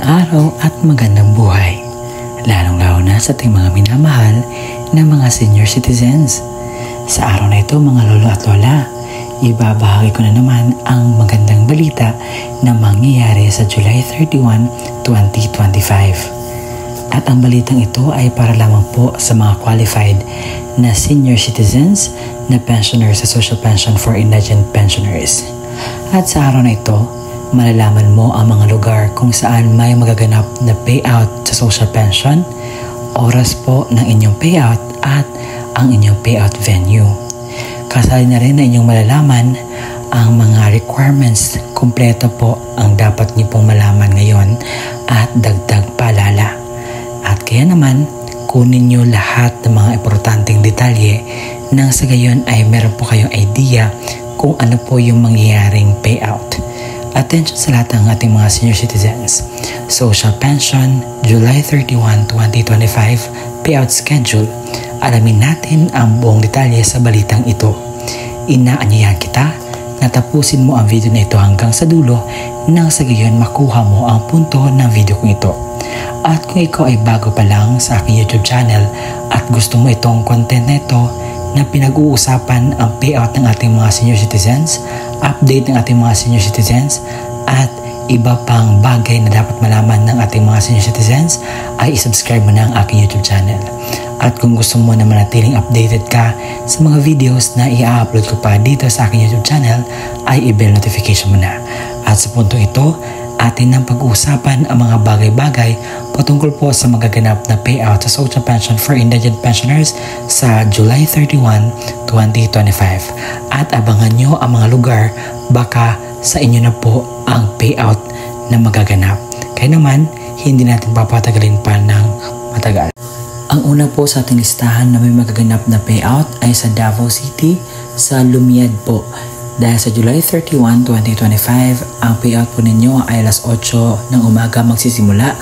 Madaling araw at magandang buhay, lalong-lalo na sa ating mga minamahal na mga senior citizens. Sa araw na ito mga lolo at lola, ibabahagi ko na naman ang magandang balita na mangyayari sa July 31, 2025. At ang balitang ito ay para lamang po sa mga qualified na senior citizens na pensioners sa Social Pension for Indigent Pensioners. At sa araw na ito, malalaman mo ang mga lugar kung saan may magaganap na payout sa social pension, oras po ng inyong payout at ang inyong payout venue. Kasali na rin na inyong malalaman ang mga requirements, kumpleto po ang dapat niyo pong malaman ngayon at dagdag paalala. At kaya naman, kunin niyo lahat ng mga importanteng detalye nang sa gayon ay meron po kayong idea kung ano po yung mangyayaring payout. Attention sa lahat ng ating mga senior citizens. Social Pension, July 31, 2025, payout schedule. Alamin natin ang buong detalye sa balitang ito. Inaanyayahan kita na tapusin mo ang video na ito hanggang sa dulo nang sa gayon makuha mo ang punto ng video kong ito. At kung ikaw ay bago pa lang sa aking YouTube channel at gusto mo itong content na ito na pinag-uusapan ang payout ng ating mga senior citizens, update ng ating mga senior citizens, at iba pang bagay na dapat malaman ng ating mga senior citizens, ay isubscribe mo na ang aking YouTube channel. At kung gusto mo na manatiling updated ka sa mga videos na i-upload ko pa dito sa aking YouTube channel, ay i-bell notification mo na. At sa punto ito, atin nang pag-uusapan ang mga bagay-bagay patungkol po sa magaganap na payout sa Social Pension for Indigent Pensioners sa July 31, 2025. At abangan nyo ang mga lugar, baka sa inyo na po ang payout na magaganap. Kaya naman, hindi natin papatagalin pa ng matagal. Ang una po sa ating listahan na may magaganap na payout ay sa Davao City, sa Lumiad po. Dahil sa July 31, 2025, ang payout po ninyo ay alas 8 ng umaga magsisimula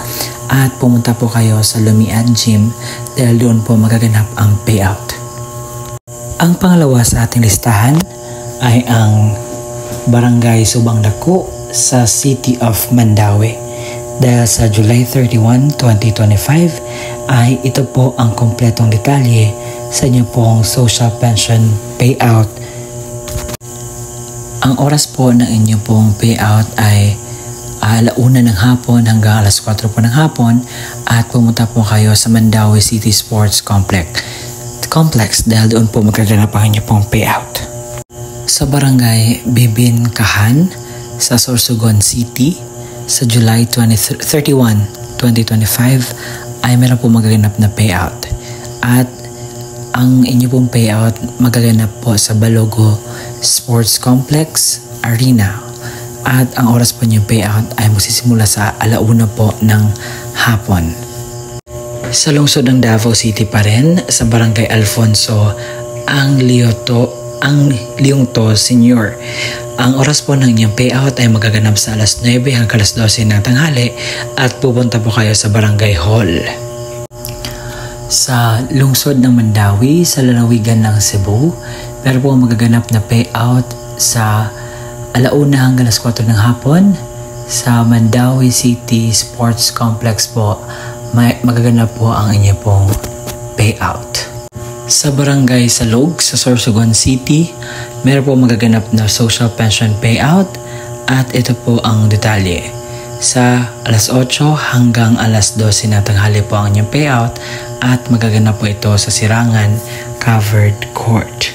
at pumunta po kayo sa Lumiad Gym dahil doon po magaganap ang payout. Ang pangalawa sa ating listahan ay ang Barangay Subang Dako sa City of Mandaue. Dahil sa July 31, 2025 ay ito po ang kompletong detalye sa inyo pong social pension payout. Ang oras po ng inyong pong payout ay alauna ng hapon hanggang alas 4 po ng hapon at pumunta po kayo sa Mandaue City Sports Complex dahil doon po magaganap ang inyong pong payout. Sa Barangay Bibin Kahan sa Sorsogon City sa July 31, 2025 ay meron po magaganap na payout at ang inyong pong payout magaganap po sa Balogo Sports Complex Arena at ang oras po niyong payout ay magsisimula sa alauna po ng hapon. Sa lungsod ng Davao City pa rin, sa Barangay Alfonso, ang Leongto Senior. Ang oras po ng inyong payout ay magaganap sa alas 9 hanggang alas 12 ng tanghali at pupunta po kayo sa Barangay Hall. Sa lungsod ng Mandaue, sa lalawigan ng Cebu, meron po magaganap na payout sa alauna hanggang alas 4 ng hapon. Sa Mandaue City Sports Complex po, magaganap po ang inyong pong payout. Sa Barangay Salog sa Sorsogon City, meron po magaganap na social pension payout at ito po ang detalye. Sa alas 8 hanggang alas 12 na tanghali po ang inyong payout at magaganap po ito sa Sirangan Covered Court.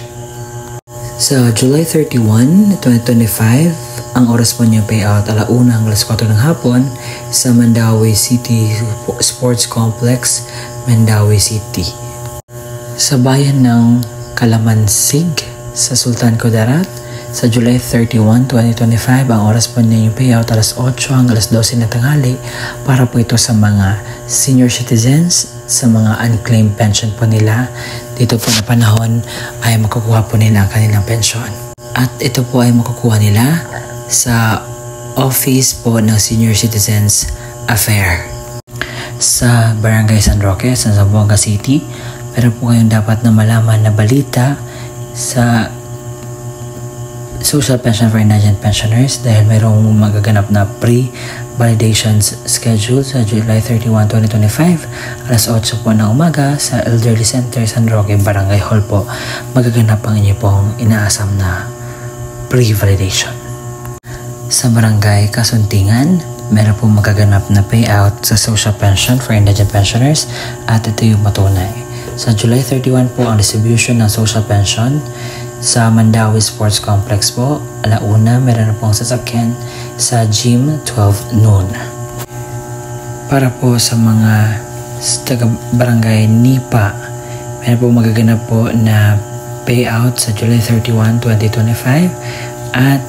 Sa July 31, 2025, ang oras po niyong payout alauna hanggang alas 4 ng hapon sa Mandaue City Sports Complex, Mandaue City. Sa bayan ng Kalamansig sa Sultan Kudarat, sa July 31, 2025, ang oras po niya yung payout alas 8 hanggang alas 12 na tanghali para po ito sa mga senior citizens, sa mga unclaimed pension po nila. Dito po na panahon ay makukuha po nila ang kanilang pensyon. At ito po ay makukuha nila sa Office po ng Senior Citizens Affair. Sa Barangay San Roque, sa Zamboanga City, meron po kayong dapat na malaman na balita sa social pension for indigent pensioners dahil mayroong magaganap na pre-validations schedule sa July 31, 2025 alas 8 po ng umaga sa Elderly Center San Roque, Barangay Hall po magaganap ang inyo pong inaasam na pre-validation. Sa Barangay Kasuntingan, meron pong magaganap na payout sa social pension for indigent pensioners at ito yung matunay. Sa July 31 po ang distribution ng social pension. Sa Mandawi Sports Complex po, alauna meron na pong sasakyan sa gym 12 noon. Para po sa mga taga-barangay Nipa, meron po magaganap po na payout sa July 31, 2025 at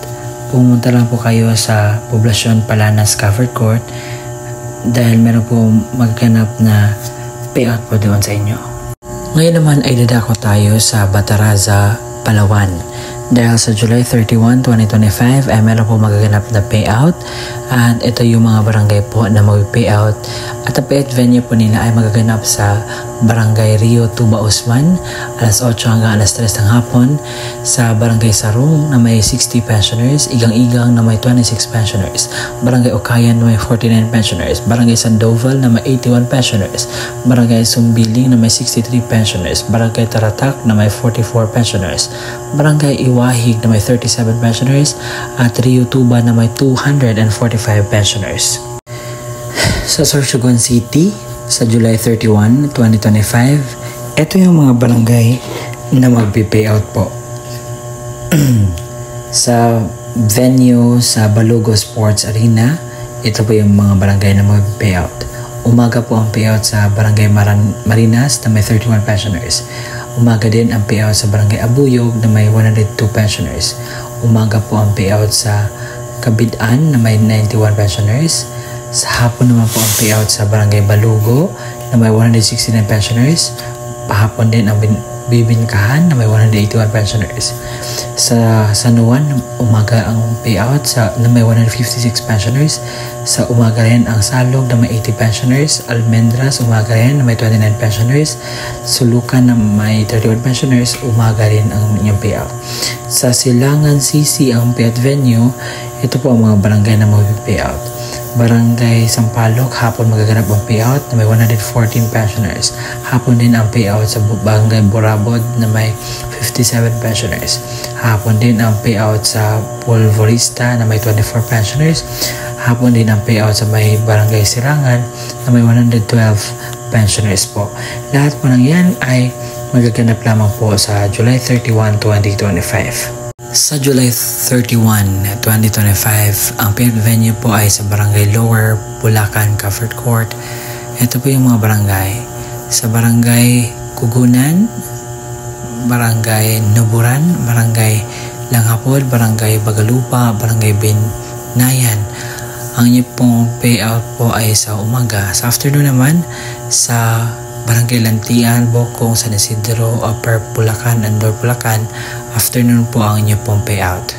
pumunta lang po kayo sa Poblasyon Palanas Covered Court dahil meron po magaganap na payout po doon sa inyo. Ngayon naman ay dadako tayo sa Bataraza, Palawan. Dahil sa July 31, 2025 ay meron po magaganap na payout at ito yung mga barangay po na mag-payout at ang payout venue po nila ay magaganap sa Barangay Rio Tuba Usman alas 8 hanggang alas 3 ng hapon, sa Barangay Sarong na may 60 pensioners, Igang-Igang na may 26 pensioners, Barangay Okayan na may 49 pensioners, Barangay Sandoval na may 81 pensioners, Barangay Sumbiling na may 63 pensioners, Barangay Taratak na may 44 pensioners, Barangay Iwahig na may 37 pensioners at Rio Tuba na may 245 pensioners. Sa Sorsogon City, sa July 31, 2025, ito yung mga barangay na magpi-payout po. Sa venue sa Balugo Sports Arena, ito po yung mga barangay na magpi-payout. Umaga po ang payout sa Barangay Marinas na may 31 pensioners. Umaga din ang payout sa Barangay Abuyog na may 102 pensioners. Umaga po ang payout sa Kabidaan na may 91 pensioners. Sa hapon naman po ang payout sa Barangay Balugo na may 169 pensioners. Pahapon din ang Bibinkahan na may 181 pensioners. Sa San Juan, umaga ang payout na may 156 pensioners. Sa umaga rin ang Salog na may 80 pensioners. Almendras, umaga rin na may 29 pensioners. Sulukan na may 31 pensioners, umaga rin ang inyong payout. Sa Silangan CC ang payout venue, ito po ang mga barangay na mag-payout. Barangay Sampaloc, hapon magaganap ang payout na may 114 pensioners. Hapon din ang payout sa Barangay Borabod na may 57 pensioners. Hapon din ang payout sa Polvorista na may 24 pensioners. Hapon din ang payout sa may Barangay Sirangan na may 112 pensioners po. Lahat po ng yan ay magaganap lamang po sa July 31, 2025. Sa July 31, 2025, ang payout venue po ay sa Barangay Lower Bulacan Covered Court. Ito po yung mga barangay. Sa Barangay Kugunan, Barangay Nuburan, Barangay Langhapod, Barangay Bagalupa, Barangay Binayan. Ang inyo pong payout po ay sa umaga. Sa afternoon naman, sa Barangay Lantian, Bokong, San Isidro, Upper Bulacan, Andor Bulacan, afternoon po ang inyo pong payout.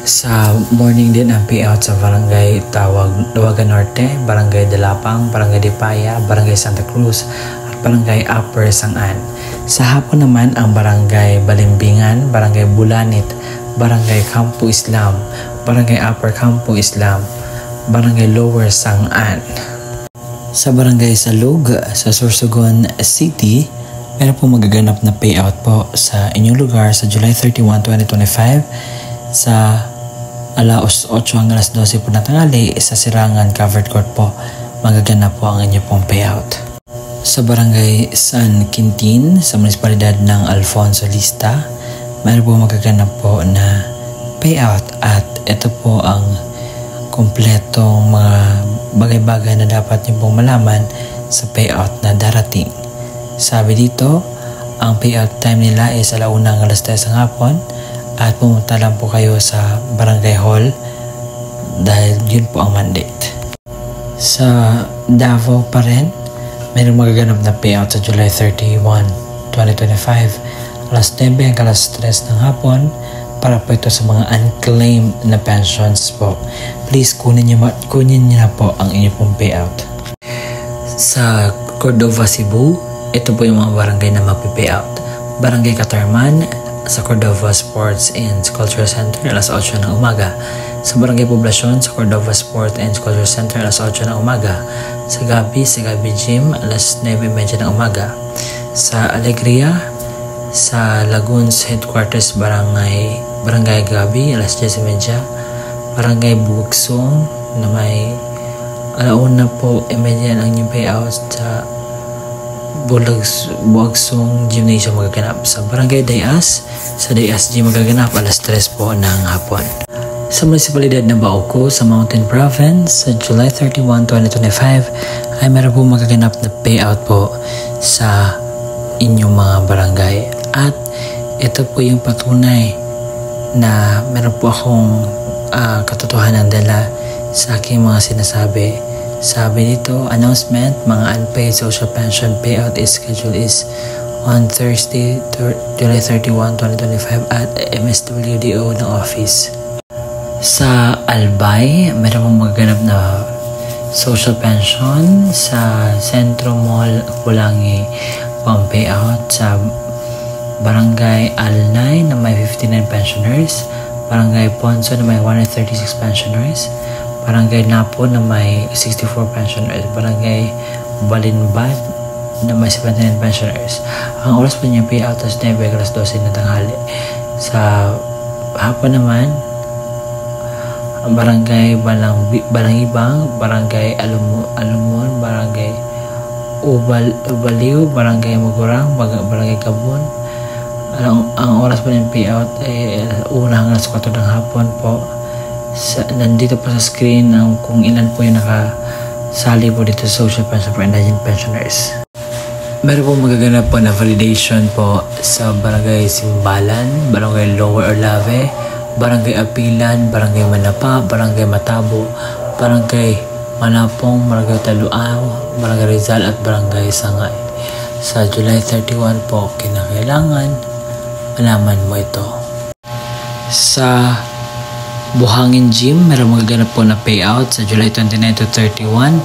Sa morning din ang payout sa Barangay Tawagan Norte, Barangay Dalapang, Barangay Dipaya, Barangay Santa Cruz, at Barangay Upper Sangan. Sa hapon naman ang Barangay Balimbingan, Barangay Bulanit, Barangay Campo Islam, Barangay Upper Campo Islam, Barangay Lower Sangan. Sa Barangay Salug, sa Sorsogon City, meron po magaganap na payout po sa inyong lugar sa July 31, 2025 sa alas 8 hanggang alas 12 po na tanghali sa Sirangan Covered Court po magaganap po ang inyong pong payout. Sa Barangay San Quintin sa munisipalidad ng Alfonso Lista, meron po magaganap po na payout at ito po ang kompletong mga bagay-bagay na dapat niyo pong malaman sa payout na darating. Sabi dito, ang payout time nila is alauna ng alas 3 ng hapon at pumunta lang po kayo sa Barangay Hall dahil yun po ang mandate. Sa Davao pa rin, mayroong magaganap na payout sa July 31, 2025 alas 9 hanggang alas 3 ng hapon para po ito sa mga unclaimed na pensions po. Please kunin niyo na po ang inyong pong payout. Sa Cordova, Cebu, ito po yung mga barangay na magpi-payout. Barangay Catarman, sa Cordova Sports and Cultural Center alas 8 ng umaga. Sa Barangay Poblasyon sa Cordova Sports and Cultural Center alas 8 ng umaga. Sa Gabi Gym alas 9:30 ng umaga. Sa Alegria sa Lagoons Headquarters Barangay Gabi alas 10:30. Barangay Bugsong na may alauna po imedyan ang inyong payout sa Buagsong Gymnasium magaganap. Sa Barangay Dayas sa Dayas Gym magaganap alas 3 po ng hapon. Sa munisipalidad ng Baoco sa Mountain Province sa July 31, 2025 ay meron po magaganap na payout po sa inyong mga barangay. At ito po yung patunay na meron po akong katotohanan dala sa aking mga sinasabi. Sabi dito, announcement, mga unpaid social pension payout schedule is on Thursday, July 31, 2025 at MSWDO ng office. Sa Albay, meron pong magaganap na social pension sa Centro Mall, Pulangi, pang payout sa Barangay Alnay na may 59 pensioners, Barangay Ponso na may 136 pensioners, Barangay Napo na may 64 pensioners, Barangay Balinbad na may 79 pensioners. Ang oras po niya payout is 9 alas 12 na tanghali. Sa hapon naman, Barangay Balangibang, Barangay Alumon, Barangay Ubaliw, Barangay Mugurang, Barangay Gabon. Ang oras po ng payout ay una hanggang sa 4 ng hapon po. Nandito po sa screen kung ilan po yung nakasali po dito sa Social Pension for Indigent Pensioners. Meron po magaganap po na validation po sa Barangay Simbalan, Barangay Lower Orlave, Barangay Apilan, Barangay Manapa, Barangay Matabo, Barangay Manapong, Barangay Taluao, Barangay Rizal at Barangay Sangay. Sa July 31 po, kinakailangan malaman mo ito. Sa Buhangin Gym, meron magaganap po na payout sa July 29 to 31,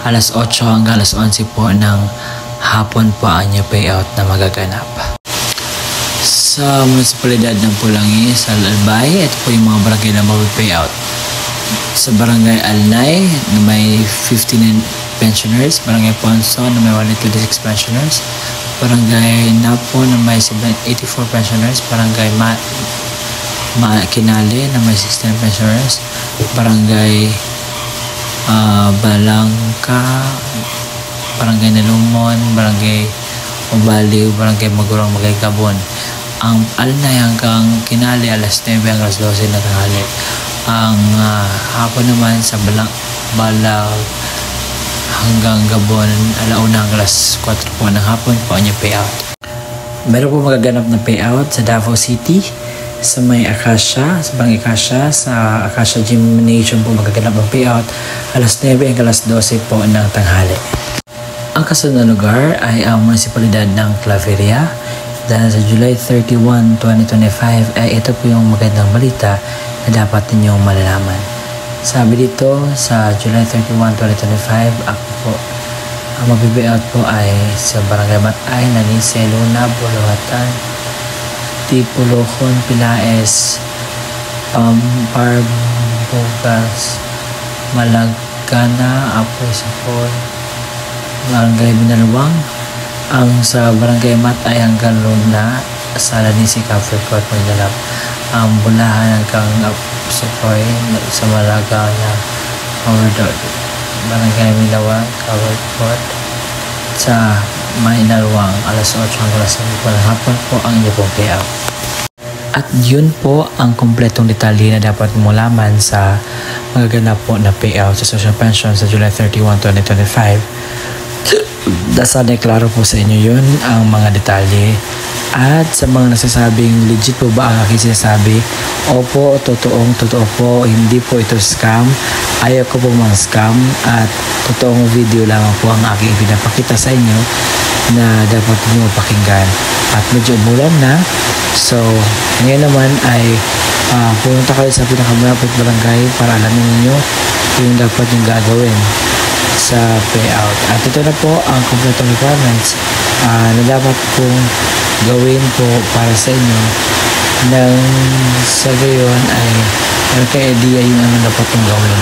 alas 8 hanggang alas 11 po ng hapon po ang inyong payout na magaganap. Sa munisipalidad ng Pulangi, sa Albay, ito po yung mga barangay na mag-payout. Sa Barangay Alnay na may 59 pensioners, Barangay Ponso na may 126 pensioners, Barangay Napo na may 84 pensioners, Barangay Kinale na may 16 pensioners, Barangay Balangka, Barangay Nalumon, Barangay Ubaliw, Barangay Magurang, Barangay Gabon. Ang Alnay hanggang Kinale alas 9 hanggang alas 12 na tanghali. Ang hapon naman sa Balag hanggang Gabon alauna hanggang alas 4 po ng hapon po ang payout. Meron po magaganap na payout sa Davao City sa may Acacia, sa Barangay Acacia, sa Acacia Gymnasium po magaganap ang payout alas 9 hanggang alas 12 po ng tanghali. Ang kasunod na lugar ay ang munisipalidad ng Claveria. Dahil sa July 31, 2025 ay ito po yung magandang balita na dapat ninyong malalaman. Sabi dito sa July 31, 2025 ako po ang mabibiout po ay sa Barangay Matay, Nanise, Luna, Buluhatan, Tipulokon, Pilaes, Parbugas, Malagana, Apoy Sapol, Barangay Binalwang. Ang sa Barangay Matay hanggang Luna sa Lanisi, Capricorn, Magdalap. Ang Bulahan hanggang Sapoy sa Malaga na Mawardod. Barangay Milawang, Capricorn sa Mainalwang alas 8 hanggang alas 9 ng hapon po ang inyong pong payout. At yun po ang kompletong detalye na dapat mo malaman sa magaganap po na payout sa social pension sa July 31, 2025. Sana klaro po sa inyo yun ang mga detalye. At sa mga nagsasabing legit po ba ang aking sinasabi, opo, totoo po, hindi po ito scam. Ayaw ko po mga scam at totoong video lamang po ang aking pinapakita sa inyo na dapat niyo pakinggan. At medyo umulan na, so ngayon naman ay pumunta kayo sa pinakamalapit barangay para alamin niyo yung dapat yung gagawin sa payout. At ito na po ang kompletong requirements na dapat pong gawin po para sa inyo nang sa gayon ay idea yung ano na po itong gawin.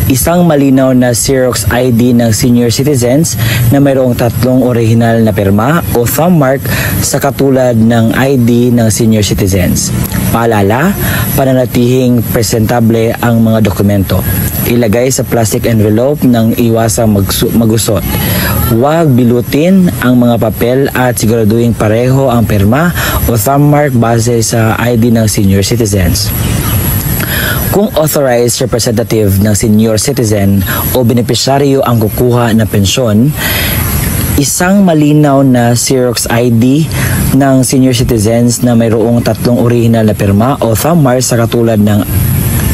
Isang malinaw na Xerox ID ng senior citizens na mayroong 3 orihinal na pirma o thumb mark sa katulad ng ID ng senior citizens. Paalala, pananatihing presentable ang mga dokumento. Ilagay sa plastic envelope nang iwasang magusot. Huwag bilutin ang mga papel at siguraduhin pareho ang pirma o thumb mark base sa ID ng senior citizens. Kung authorized representative ng senior citizen o benepisyaryo ang kukuha ng pensyon, isang malinaw na Xerox ID ng senior citizens na mayroong 3 original na pirma o thumb mark sa katulad ng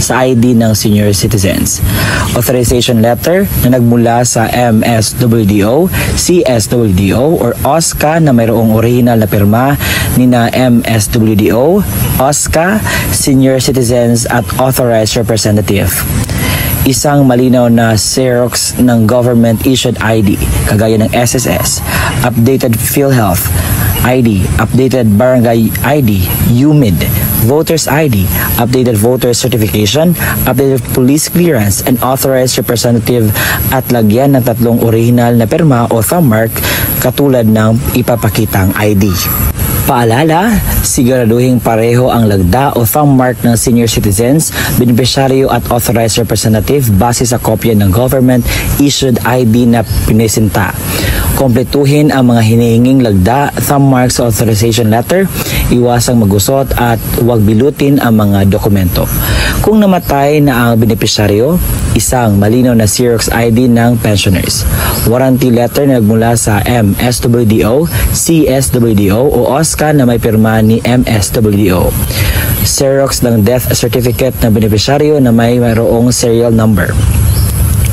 sa ID ng senior citizens. Authorization letter na nagmula sa MSWDO, CSWDO, or OSCA na mayroong original na pirma ni na MSWDO, OSCA, senior citizens at authorized representative. Isang malinaw na Xerox ng government-issued ID, kagaya ng SSS, updated PhilHealth ID, updated Barangay ID, UMID, Voters ID, updated voter certification, updated police clearance, and authorized representative at lagyan ng 3 original na pirma o thumb mark katulad ng ipapakitang ID. Paalala, siguraduhin pareho ang lagda o thumb mark ng senior citizens, benepisyaryo at authorized representative base sa kopya ng government-issued ID na pinisinta. Kompletuhin ang mga hinihinging lagda, thumb marks sa authorization letter, iwasang magusot at huwag bilutin ang mga dokumento. Kung namatay na ang benepisyaryo, isang malinaw na Xerox ID ng pensioners. Warranty letter na nagmula sa MSWDO, CSWDO o OSCA na may pirma ni MSWDO. Xerox ng death certificate ng benepisyaryo na may mayroong serial number.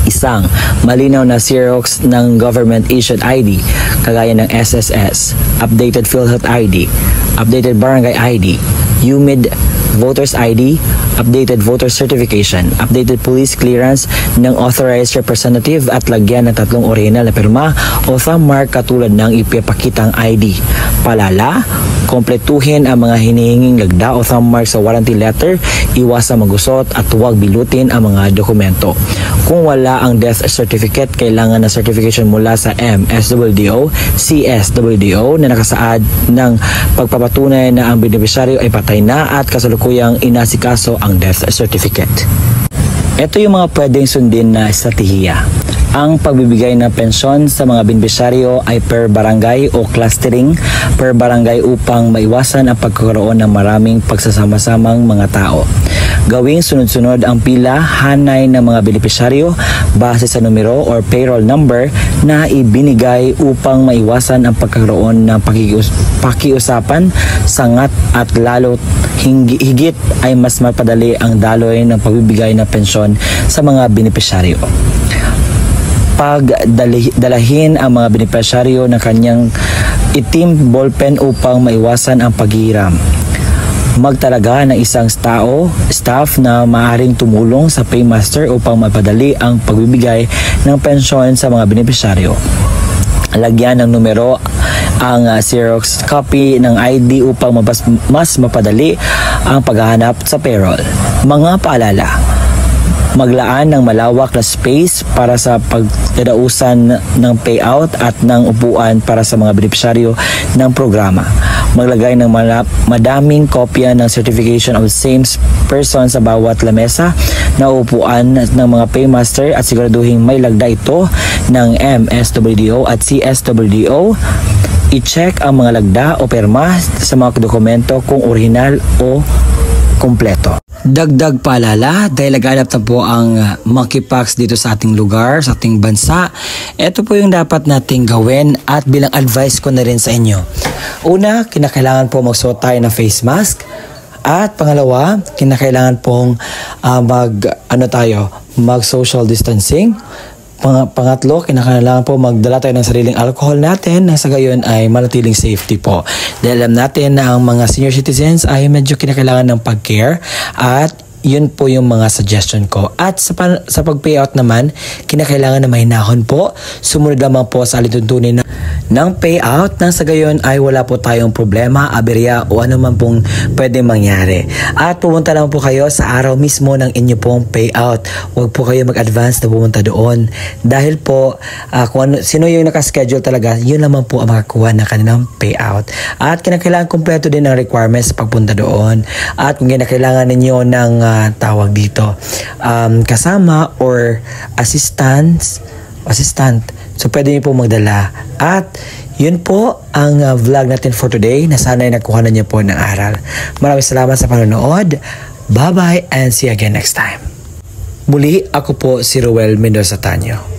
Isang malinaw na Xerox ng government-issued ID, kagaya ng SSS, updated PhilHealth ID, updated Barangay ID, UMID, Voters ID, updated voter certification, updated police clearance ng authorized representative at lagyan ng 3 original na pirma o thumb mark katulad ng ipapakitang ID. Paalala, kompletuhin ang mga hinihinging lagda o thumb mark sa warranty letter, iwasang magusot at huwag bilutin ang mga dokumento. Kung wala ang death certificate, kailangan na certification mula sa MSWDO, CSWDO na nakasaad ng pagpapatunay na ang benepisyaryo ay patay na at kasalukuyang inasikaso ang death certificate. Ito yung mga pwedeng sundin na estratehiya. Ang pagbibigay ng pensyon sa mga benepisyaryo ay per barangay o clustering per barangay upang maiwasan ang pagkakaroon ng maraming pagsasama-samang mga tao. Gawing sunod-sunod ang pila hanay ng mga benepisyaryo base sa numero or payroll number na ibinigay upang maiwasan ang pagkakaroon ng pakiusapan, sangat at lalo higit ay mas mapadali ang daloy ng pagbibigay ng pensyon sa mga benepisyaryo. Pagdalahin ang mga benepisyaryo ng kanyang itim ballpen upang maiwasan ang paghihiram. Magtalaga ng isang staff na maaaring tumulong sa paymaster upang mapadali ang pagbibigay ng pensyon sa mga benepisyaryo. Lagyan ng numero ang Xerox copy ng ID upang mas mapadali ang paghahanap sa payroll. Mga paalala, maglaan ng malawak na space para sa pagdadausan ng payout at ng upuan para sa mga benepisyaryo ng programa. Maglagay ng madaming kopya ng certification of same person sa bawat lamesa na upuan ng mga paymaster at siguraduhin may lagda ito ng MSWDO at CSWDO. I-check ang mga lagda o perma sa mga dokumento kung original o kompleto. Dagdag paalala, dahil laganap na po ang monkeypox dito sa ating lugar, sa ating bansa, ito po yung dapat nating gawin at bilang advice ko na rin sa inyo. Una, kinakailangan po magsuot tayo ng face mask. At pangalawa, kinakailangan pong mag-social distancing. Pangatlo, kinakailangan po magdala tayo ng sariling alcohol natin na sa gayon ay manatiling safety po. Dahil alam natin na ang mga senior citizens ay medyo kinakailangan ng pag-care at yun po yung mga suggestion ko. At sa pag-payout naman, kinakailangan na mahinahon po. Sumunod lamang po sa alituntunin ng payout nang sa gayon ay wala po tayong problema, aberya o ano man pong pwedeng mangyari. At pumunta lang po kayo sa araw mismo ng inyo pong payout. Huwag po kayo mag-advance na pumunta doon. Dahil po, sino yung nakaschedule talaga, yun naman po ang makakuha ng kanilang payout. At kinakailangan kumpleto din ang requirements sa pagpunta doon. At kung kinakailangan ninyo ng tawag dito kasama or assistant, so pwede niyo po magdala. At yun po ang vlog natin for today, na sana ay nakuha na niyo po ng aral. Maraming salamat sa panonood. Bye bye and see you again next time. Muli, ako po si Ruel Mendoza Tanyo.